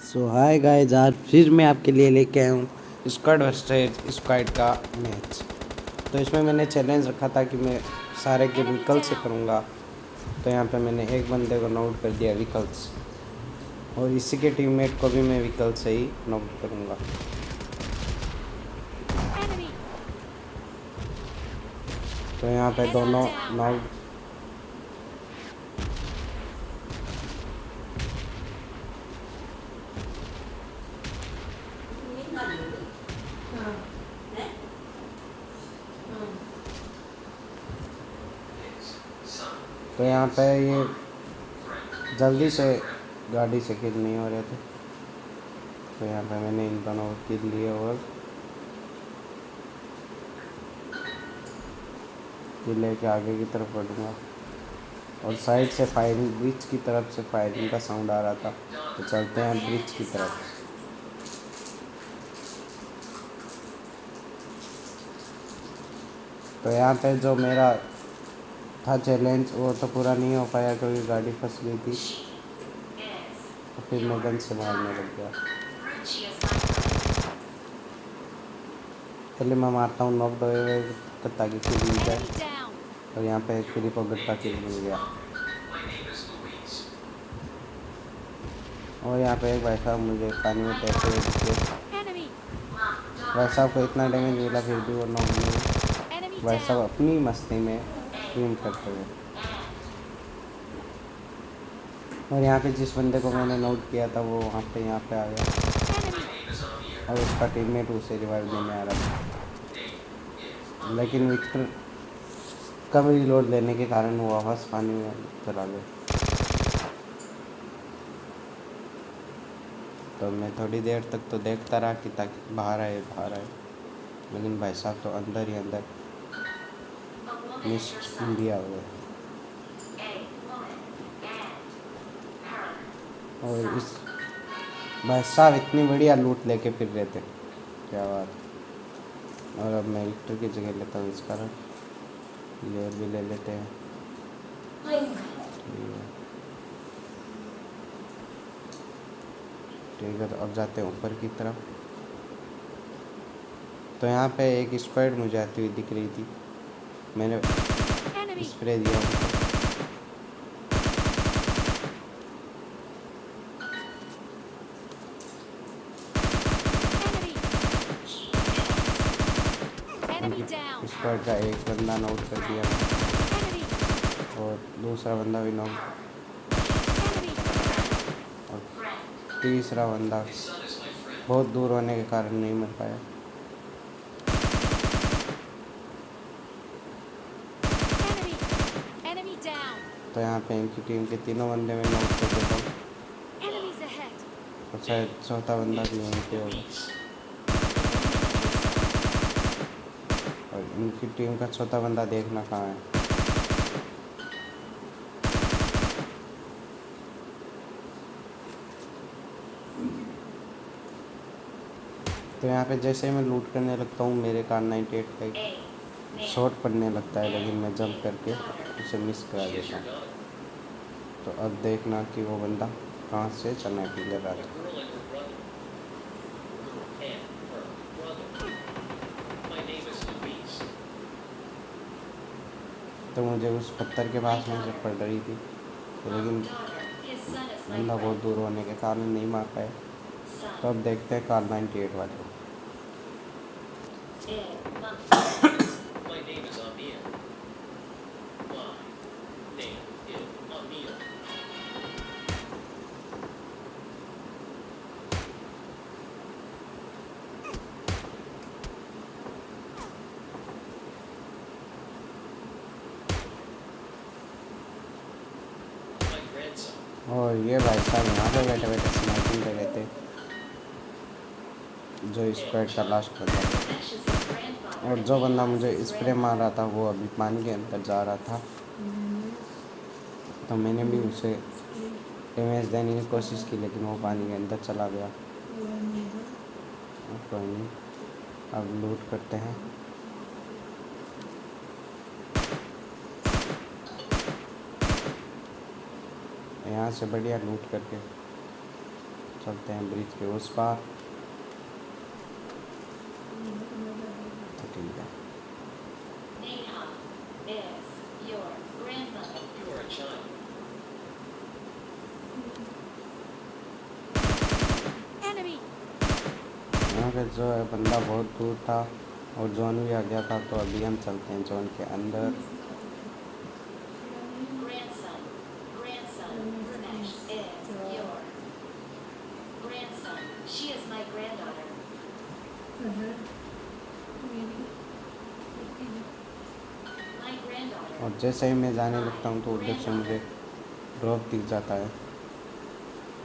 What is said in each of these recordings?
सो hi guys, आज फिर मैं आपके लिए लेके आया हूँ स्क्वाड वर्सेस स्क्वाड का मैच। तो इसमें मैंने चैलेंज रखा था कि मैं सारे के व्हीकल से करूँगा। तो यहाँ पे मैंने एक बंदे को नोट कर दिया व्हीकल्स, और इसी के टीममेट को भी मैं व्हीकल से ही नोट करूँगा। तो यहाँ पे दोनों नोट तो यहाँ पे ये जल्दी से गाड़ी से किल नहीं हो रहे थे। तो यहाँ पे मैंने इन दोनों को किल लिए और लेके आगे की तरफ बढ़ूँगा। और साइड से फायरिंग, ब्रिज की तरफ से फायरिंग का साउंड आ रहा था। तो चलते हैं ब्रिज की तरफ। तो यहाँ पे जो मेरा था चैलेंज वो तो पूरा नहीं हो पाया क्योंकि गाड़ी फंस गई थी। तो फिर मैं गन से मारने लग गया। पहले मैं मारता हूँ नॉक हुए ताकि किल मिल जाए। और यहाँ पे फ्री पॉकेट का किल मिल गया। और यहाँ पे एक भाई साहब मुझे पानी में तैरते हुए दिखे। भाई साहब को इतना डैमेज मिला फिर भी वो नॉक नहीं। भाई साहब अपनी मस्ती में स्विम करते हुए। और यहाँ पे जिस बंदे को मैंने नोट किया था वो वहाँ पे यहाँ पे आ गया। और उसका टीममेट उसे रिवाइव देने आ रहा था, लेकिन विक्टर कम रिलोड लेने के कारण वो वापस पानी में चला गया। तो मैं थोड़ी देर तक तो देखता रहा कि ताकि बाहर आए, लेकिन भाई साहब तो अंदर ही अंदर मिस इंडिया हो गए। और इस भाई साहब इतनी बढ़िया लूट लेके फिर रहे थे, क्या बात। और अब मैं विक्टर की जगह लेता हूँ, इस कारण लेयर भी ले लेते हैं। ठीक है, तो अब जाते हैं ऊपर की तरफ। तो यहाँ पे एक स्क्वाड मुझे आती हुई दिख रही थी। मैंने स्प्रे दिया। स्क्वाड का एक बंदा नोट कर दिया और दूसरा बंदा भी नोट, और तीसरा बंदा बहुत दूर होने के कारण नहीं मिल पाया। तो यहाँ पे इनकी टीम के तीनों बंदे में नोट कर देता हूँ। और शायद चौथा बंदा भी वहीं पे होगा। और इनकी टीम का चौथा बंदा देखना कहाँ है। तो यहाँ पे जैसे ही मैं लूट करने लगता हूँ मेरे कार 98 का शॉट पड़ने लगता है, लेकिन मैं जंप करके उसे मिस करा देता हूँ। तो अब देखना कि वो बंदा कहाँ से स्नाइपिंग कर रहा था। तो मुझे उस पत्थर के पास में से पड़ रही थी, लेकिन बंदा बहुत दूर होने के कारण नहीं मार पाया। तो अब देखते हैं कार 98 वाले को। और ये भाई साहब यहाँ पे बैठे बैठे स्नाइपिंग कर रहे थे, जो स्क्वाड का लास्ट बंदा। और जो बंदा मुझे स्प्रे मार रहा था वो अभी पानी के अंदर जा रहा था। तो मैंने भी उसे डैमेज देने की कोशिश की, लेकिन वो पानी के अंदर चला गया। कोई नहीं, अब लूट करते हैं। यहाँ से बढ़िया लूट करके चलते हैं ब्रिज के उस पार। तो ठीक है। Neha is your grandmother. You are a child. Enemy. यहाँ पे जो है बंदा बहुत दूर था और जोन भी आ गया था, तो अभी हम चलते हैं जोन के अंदर। Grandson. Ramesh is your grandson. She is my granddaughter. My granddaughter. और जैसे ही मैं जाने लगता हूँ तो उधर से मुझे ड्रॉप दिख जाता है,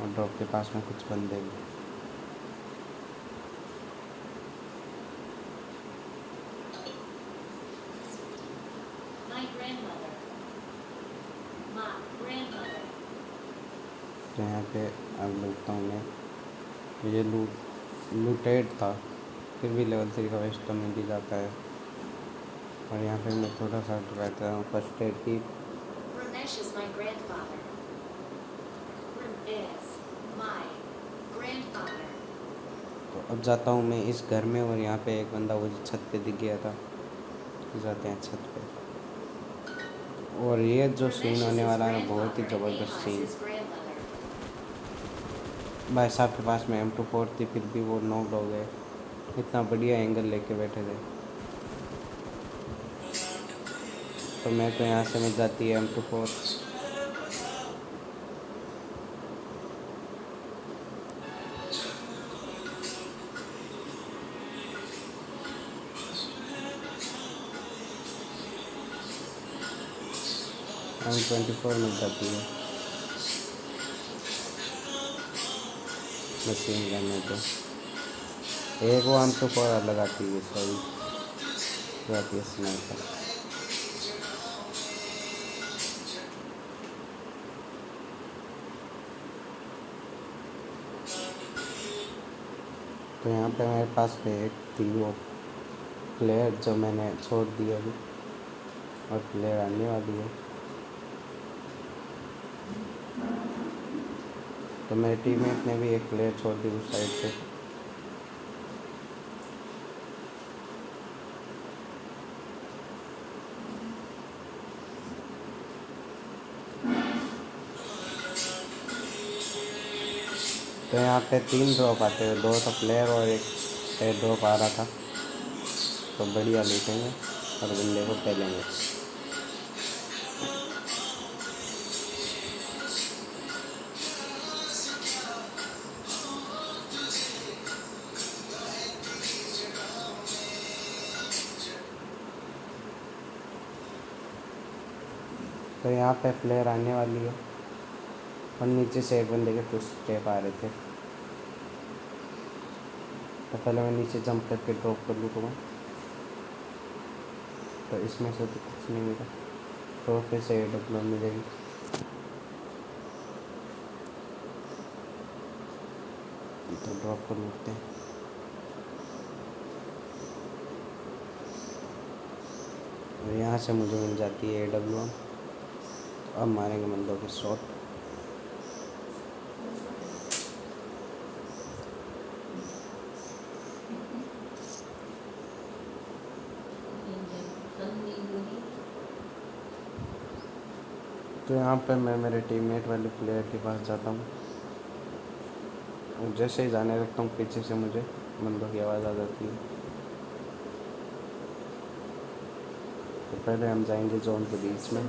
और ड्रॉप के पास में कुछ बंदे भी। My grandmother. My grandmother. तो यहाँ पे अब लगता हूँ मैं, ये लूटेड था, फिर भी लेवल 3 का वेस्ट मिल भी जाता है। और यहाँ पे मैं थोड़ा सा रहता हूँ फर्स्ट एड की। Ramesh is my grandfather. Is my grandfather. तो अब जाता हूँ मैं इस घर में, और यहाँ पे एक बंदा वो जो छत पे दिख गया था, जाते हैं छत पे। और ये जो सीन होने वाला है ना, बहुत ही ज़बरदस्त सीन। भाई साहब के पास में M24 थी, फिर भी वो नॉकड हो गए। इतना बढ़िया एंगल लेके बैठे थे। तो मैं तो यहाँ से मिल जाती है M24। M24 मिल जाती है मशीन गन में। तो एक वो M24 अलग आती है, सॉरी, जो आती है स्नाइपर। तो यहाँ पे मेरे पास में एक थी वो प्लेयर जो मैंने छोड़ दी अभी, और प्लेयर आने वाली है। तो मेरे टीममेट ने भी एक प्लेयर छोड़ दी उस साइड से। तो यहाँ पे 3 ड्रॉप आते हैं, 2 तो प्लेयर और एक एयर ड्रॉप आ रहा था। तो बढ़िया लूटेंगे और बंदे को फैलेंगे। तो यहाँ पे प्लेयर आने वाली है, और नीचे से एक बंदे के फुट स्टेप आ रहे थे। तो पहले मैं नीचे जंप करके ड्रॉप कर लूँगा। तो इसमें से तो कुछ नहीं मिला, तो फिर से AW मिलेगी। तो ड्रॉप कर लूटते हैं। और यहाँ से मुझे मिल जाती है AW। तो अब मारेंगे बंदों के शॉट। तो यहाँ पे मैं मेरे टीममेट वाले प्लेयर के पास जाता हूँ, और जैसे ही जाने लगता हूँ पीछे से मुझे बंदों की आवाज़ आ जाती है। तो पहले हम जाएंगे जोन के बीच में।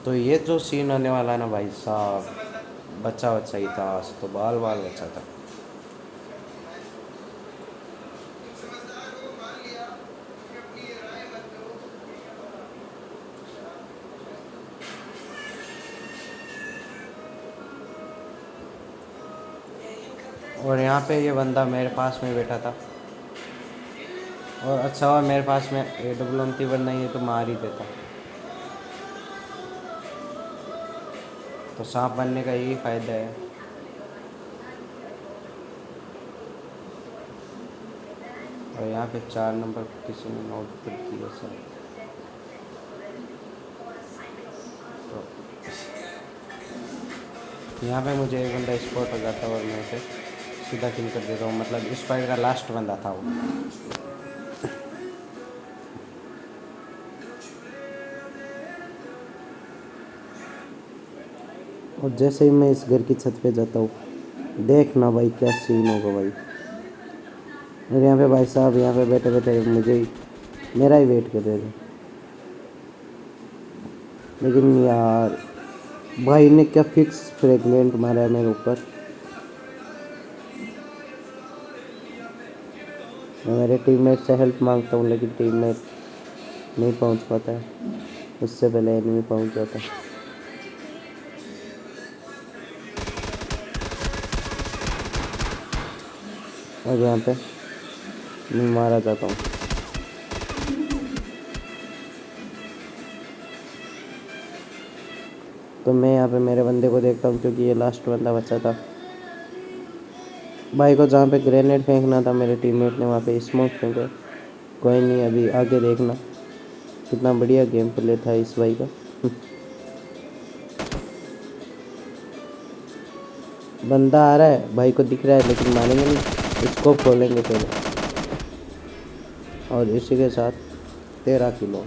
तो ये जो सीन होने वाला है ना भाई साहब, बच्चा बच्चा ही था, आज तो बाल बाल बच्चा था। और यहाँ पे ये बंदा मेरे पास में बैठा था, और अच्छा हुआ मेरे पास में AW थी, वरना ये तो मार ही देता। तो सांप बनने का यही फ़ायदा है। और यहाँ पे 4 नंबर किसी ने नोट कर दिया सर। तो यहाँ पे मुझे एक बंदा स्पॉट हो जाता है और मैं उसे सीधा किल कर देता हूँ, मतलब इस फाइट का लास्ट बंदा था वो। और जैसे ही मैं इस घर की छत पे जाता हूँ, देखना भाई क्या सीन होगा भाई। और यहाँ पे भाई साहब यहाँ पे बैठे बैठे मुझे ही मेरा ही वेट कर रहे थे, लेकिन यार भाई ने क्या फिक्स फ्रेगमेंट मारा है मेरे ऊपर। मैं मेरे टीममेट से हेल्प मांगता हूँ, लेकिन टीममेट नहीं पहुँच पाता है, उससे पहले एनिमी पहुँच जाता है। और यहाँ पे मैं मारा जाता हूँ। तो मैं यहाँ पे मेरे बंदे को देखता हूँ, क्योंकि ये लास्ट बंदा बचा था। भाई को जहाँ पे ग्रेनेड फेंकना था मेरे टीममेट ने वहाँ पे स्मोक फेंका। कोई नहीं, अभी आगे देखना कितना बढ़िया गेम प्ले था इस भाई का। बंदा आ रहा है, भाई को दिख रहा है, लेकिन मारेंगे नहीं, इसको खोलेंगे पहले। और इसी के साथ 13 किलो।